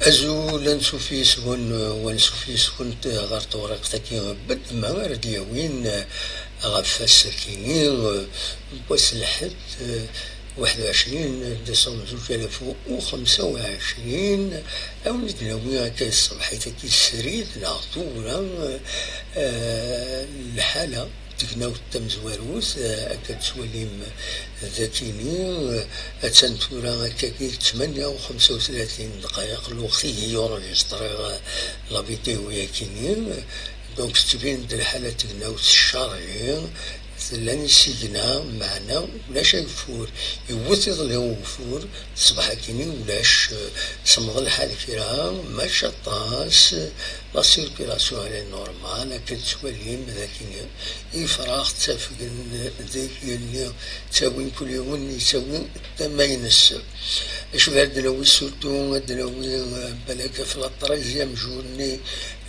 أزول نسوفيس ونسوفيس كنت غرت ورقتكي بد ما رديوين غف السكيني بس لحد 21 ديسمبر 2025 أو ندناوي كي الصباحية كي السريد نعطونا الحالة تكناو التمزواروث أكاد سواليم ذاتيني أتسنتورا كاكي 38 دقائق الوقتي يورجستر لا فيديو ياكيني دونك تبين الحالة تكناو الشارعي لاني سيقنا معنا ولاش يفور يوث يظل وفور صباح كيني ولاش صمد الحال كيرا ما شطاس لا سيركيلاسيون على نورمال كتولي ذاكيني يفراغ تافق ذيك اللي تساوين كل يوم يساوين تماينس اش بعد لو سورتو دلوي بلاك في الطريزيام جورني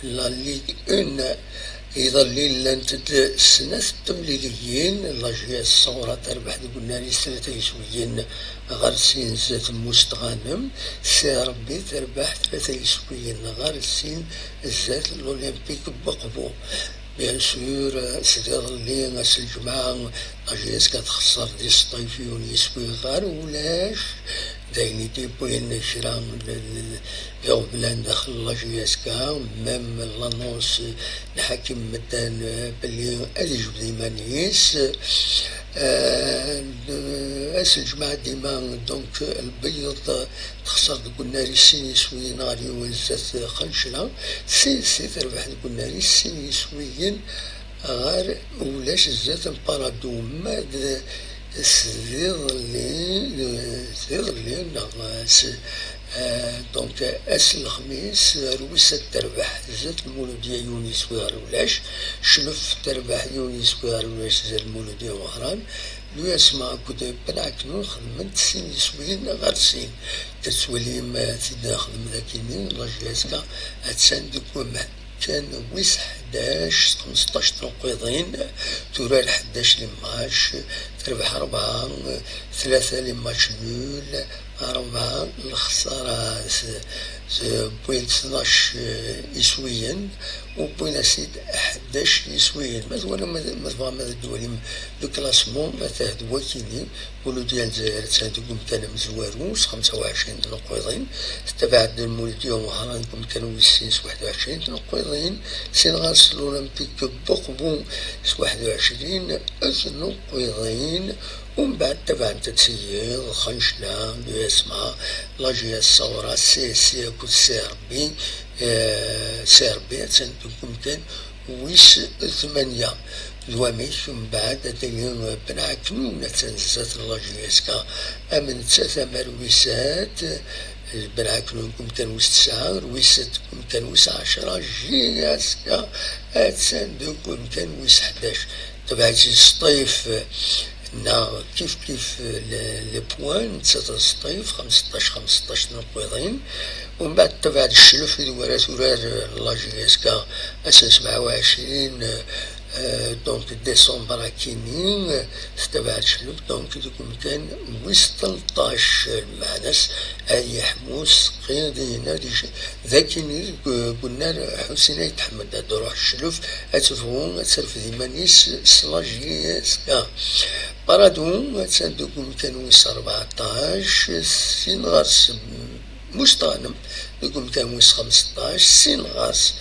لا ليغ اون يظل لانت السنة التمليليين لاجيا الصورة تربح قلنا لي سنة يسويين غرسين زات المستغانم سي ربي تربح 3 يسويين غرسين زات الأولمبيك بقبو بيان سور سيدي ظلي غاس الجماعة لاجياس كتخسر دي سطيفيون يسوي غار ولاش دايني تيبوين شرام يوم بلان داخل لاجياس كا ميم لانونس الحاكم مدان بلي ادي جوب ديما نيس اس الجماعة ديما دونك البيض تخسر قلنا لي سين يسوي ناري وزات خنشرة سي تربح قلنا لي سين يسويين غير ولاش زات مبارادو ماد سيظلي نغاس دونك اس الخميس رويسة تربح زات المولودية يونيس وغرولاش شلف تربح يونيس وغرولاش زات المولودية وغران لو يسمع كده بنعكنو خدمت سين يسوين غير سين تسولي ما تداخل مذاكيني لاجياسكا اتساندك ومع كان ويس 11 15 تنقيضين تورا 11 لماتش تربح 4 3 لماتش نول 4 الخسارة بوين 12 يسويا وبوين سيد 11 يسويا مازال ما الدولي دو كلاسمون ما تهدوا كيني ولو ديال الجزائر تهدوا كان مزواروس 25 تنقيضين تبعد المولودية وهرانكم كانوا ويسينس 21 تنقيضين سينغاس الأولمبيك بقبو 21 تنقيضين ومن بعد تبع تتسير خنشلة يسمع لاجيا الصورة سي كل سيربي سيربي تنتكم كان ويس 8 دواميش من بعد تيون بنعكنون تنزات لاجياسكا امن تساثا مرويسات بنعكنونكم كان ويس 9 رويساتكم كان ويس 10 جياسكا اتساندكم كان ويس 11 تبع الصيف نا كيف لي بوان تسعة الصيف 15 نقيضين ومن بعد تبع الشلف دوارات ورار لاجياسكا اساس 27 دونك ديسمبر كينين تبع الشلف دونك دوكم كان ويس 13 المعناس اي حموس قيادينا ذاكيني قلنا حسين يتحمد هاد روح الشلف اتفهم تسرف ديمانيس سلاجياسكا بارادو تسندوكم كان ويس 14 سين غارس مستغنم دوكم كان ويس 15 سين غارس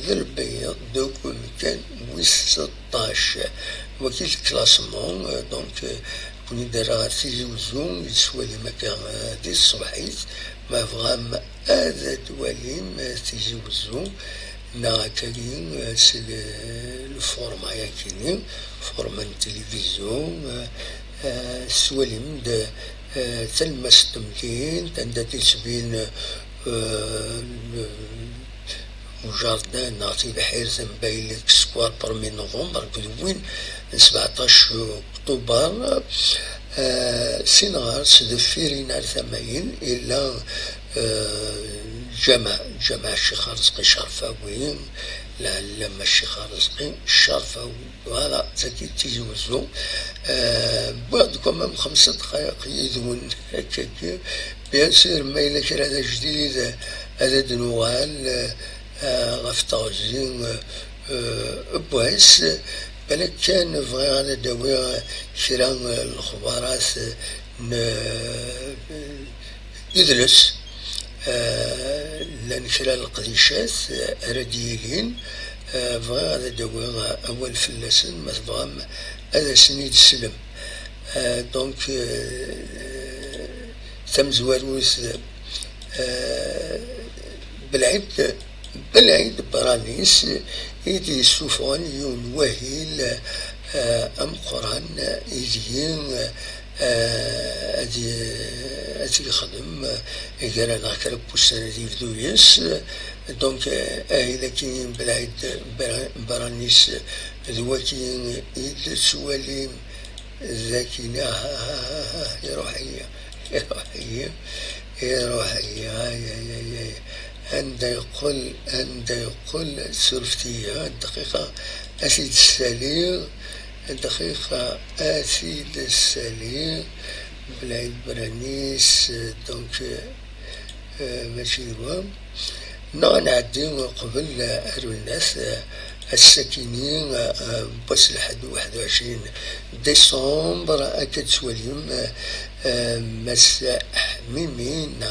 ذا البيض دوكم كان ويس 16 وكيل كلاسمون دونك كوني دارا تيجي وزون يسوى لي مكان دي الصبحيت ما فغام هذا دواليم تيجي وزون نا كاين سي الفورما ياكيني فورما التلفزيون سواليم تلمس تمكين تندا تيسبين وجاردان نعطي بحير زنبايلك سكوار برمي نوفمبر كدوين 17 أكتوبر سينغار سدفيرين على 80 إلى جمع الشيخ رزقي شرفاوي لما الشيخ رزقي الشرفاوي وهذا تاكي تيجوزو بعدكم من 5 دقائق يدون هكاك بيان سير ما إلا كان هذا جديد هذا دنوال غف تغزين بواس بالك كان بغي أنا داوي كرا الخبارات يدرس لأن كرا القديشات رديين بغي هذا داوي أول فلسن ما تبغام هذا سنيد السلم دونك تم زواروس بالعيد برانيس يدي السوفون يون وهيل أم قران يجين أدي يخدم إجارة ناكر بوسنة دي فدويس دونك إذا كاين بالعيد برانيس ذوكين يد سواليم ذاكينا روحية عند يقول سلفتية دقيقة أسيد السلير دقيقة أسيد السلير بالعيد برانيس دونك ماشي هو نعدي قبل أهل الناس الساكنين بس لحد 21 ديسمبر أكد سواليم مساء حميمين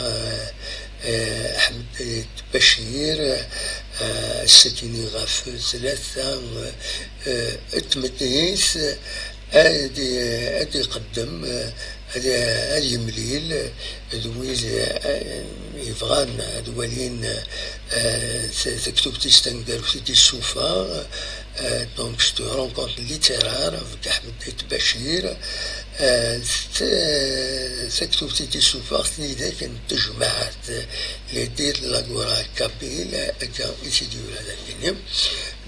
أحمد بشير الساكنين غاف 3 التمديس أدي قدم هذه يمليل دويز يفغان دوالين تكتب تستنقر في دي السوفا دونك ستو رونكونت ليترار في أحمد بشير تكتب في دي السوفا ذاك تجمعات لدير لاغورا كابيل أكا إتديو هذا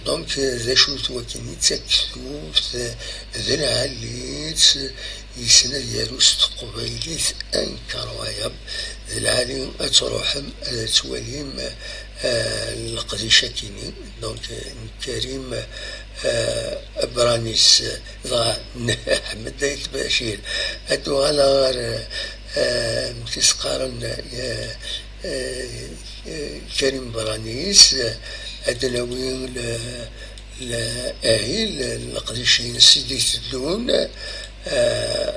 دونك ذا شوت وكيني تكتب ذا العاليت يسند يروس قبيليت أنكر ويب العالم أتروحم تواليم القديشة كيني دونك كريم أبرانيس ضاع أحمد دايت بشير أدو على غير تسقارن كريم برانيس أدناوين لأهيل القديشين السيدي تدون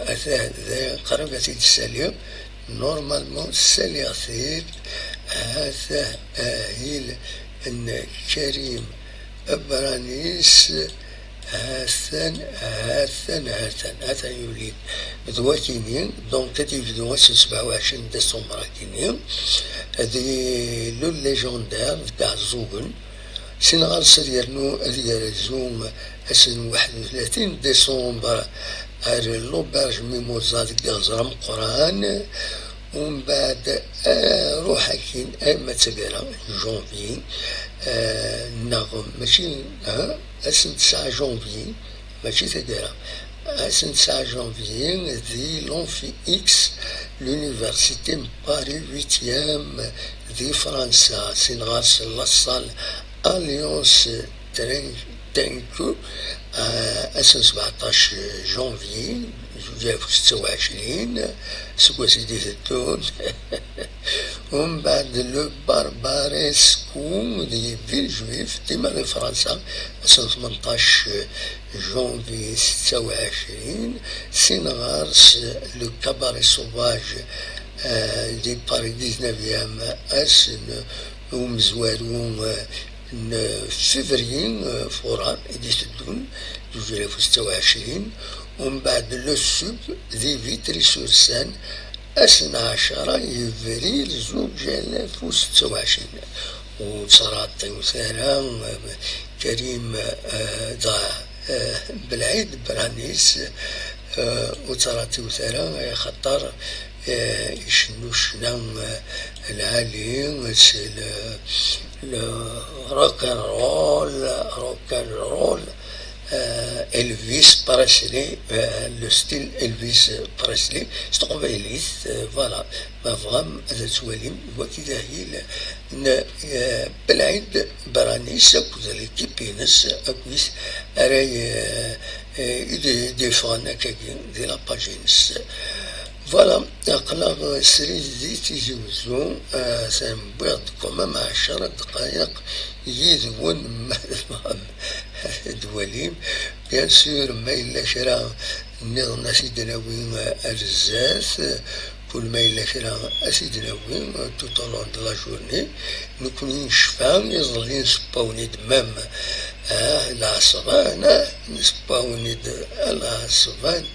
هذا قرابة السليم نورمالمون السليم هذا أهيل أن كريم أبرانيس هاثن يوليد بدواتينين دونك تدي في دواس 27 ديسمبر كينين هذه لو ليجوندير تاع الزوغن سنغال سريرنو هذه زوم أسن 31 ديسمبر على لوبرج ميموزا ديال قران ومن بعد روح كاين اما تقرا جونفي نغم ماشي اسن 9 جونفي ماشي تقرا اسن 9 جونفي دي لونفي اكس لونيفرسيتي باري 8 دي فرنسا سينغاس لاصال اليونس تانكو اسن 17 جونفي 26 سكوا سيدي التون ومن بعد لو بارباريسكو دي فيل جويف ديما في فرنسا 18 جونفي 26 سينغارس لو كاباري سوفاج دي باري 19 اسن ومزوارون فيفريين فوران دي تدون 26 ومن بعد لو سوب ذي فيتري سورسان 12 يفريل 2026 وصارت وثانا كريم ضاع بالعيد برانيس وصارت وثانا خطر يشنو شنا العالي روكان رول إلفيس بريسلي لو ستيل إلفيس بريسلي استقباليت فوالا ما فغام هذا تواليم وكذا هي بالعيد برانيس أكوز ليكيبينس أكويس أراي ديفان كاكين دي لاباجينس فوالا أقلق سريت زيت يجوزو سنبيض كما مع 10 دقائق يذون دواليم بيان سور ما إلا شرا نظن سيدنا وين الزاز كل ما إلا شرا سيدنا وين توتالون دو لا جورني نكون نشفى يظلين سباوني دمام العصبان نسباوني العصبان